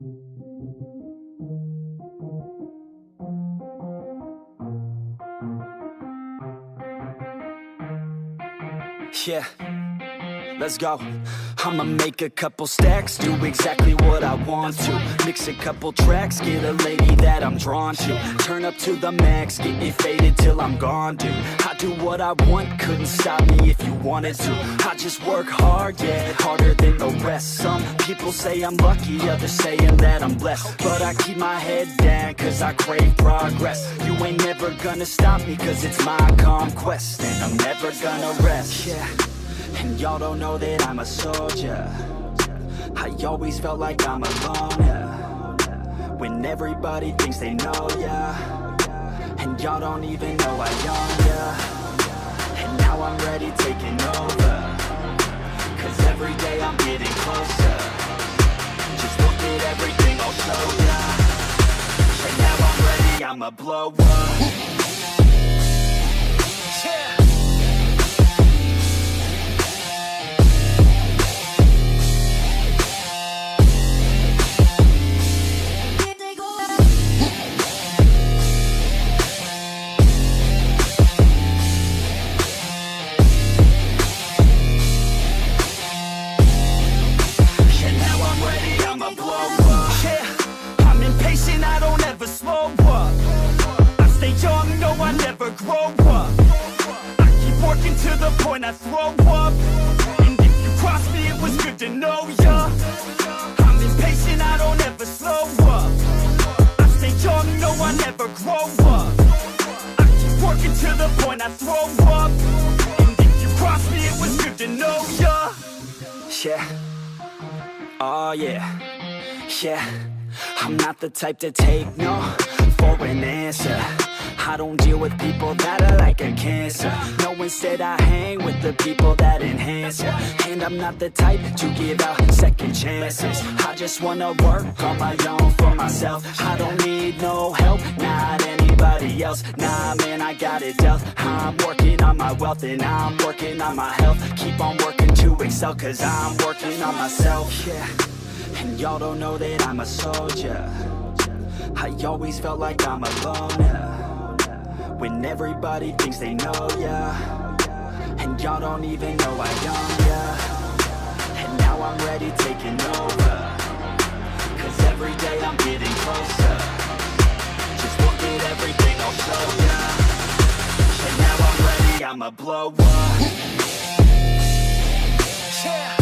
Yeah, let's go. I'ma make a couple stacks, do exactly what I want to. Mix a couple tracks, get a lady that I'm drawn to. Turn up to the max, get me faded till I'm gone, dude. I do what I want, couldn't stop me if you wanted to. I just work hard, yeah, harder than the rest. Some people say I'm lucky, others saying that I'm blessed. But I keep my head down, cause I crave progress. You ain't never gonna stop me, cause it's my conquest. And I'm never gonna rest, yeah. And y'all don't know that I'm a soldier. I always felt like I'm alone, yeah. When everybody thinks they know, yeah. And y'all don't even know I own, yeah. And now I'm ready taking over, cause every day I'm getting closer. Just look at everything I'll show ya. And now I'm ready, I'ma blow up. Yeah. Grow up, I keep working to the point I throw up. And if you cross me, it was good to know ya. I'm impatient, I don't ever slow up. I stay young, no, I never grow up. I keep working to the point I throw up. And if you cross me, it was good to know ya. Yeah, oh yeah, yeah. I'm not the type to take no for an answer. I don't deal with people that are like a cancer. No, instead I hang with the people that enhance ya. And I'm not the type to give out second chances. I just wanna work on my own for myself. I don't need no help, not anybody else. Nah, man, I got it dealt. I'm working on my wealth and I'm working on my health. Keep on working to excel, cause I'm working on myself. Yeah, and y'all don't know that I'm a soldier. I always felt like I'm alone, yeah. When everybody thinks they know, yeah. And y'all don't even know I own, yeah. And now I'm ready taking over, cause every day I'm getting closer. Just look at everything I'll show ya. And now I'm ready, I'ma blow up. Yeah.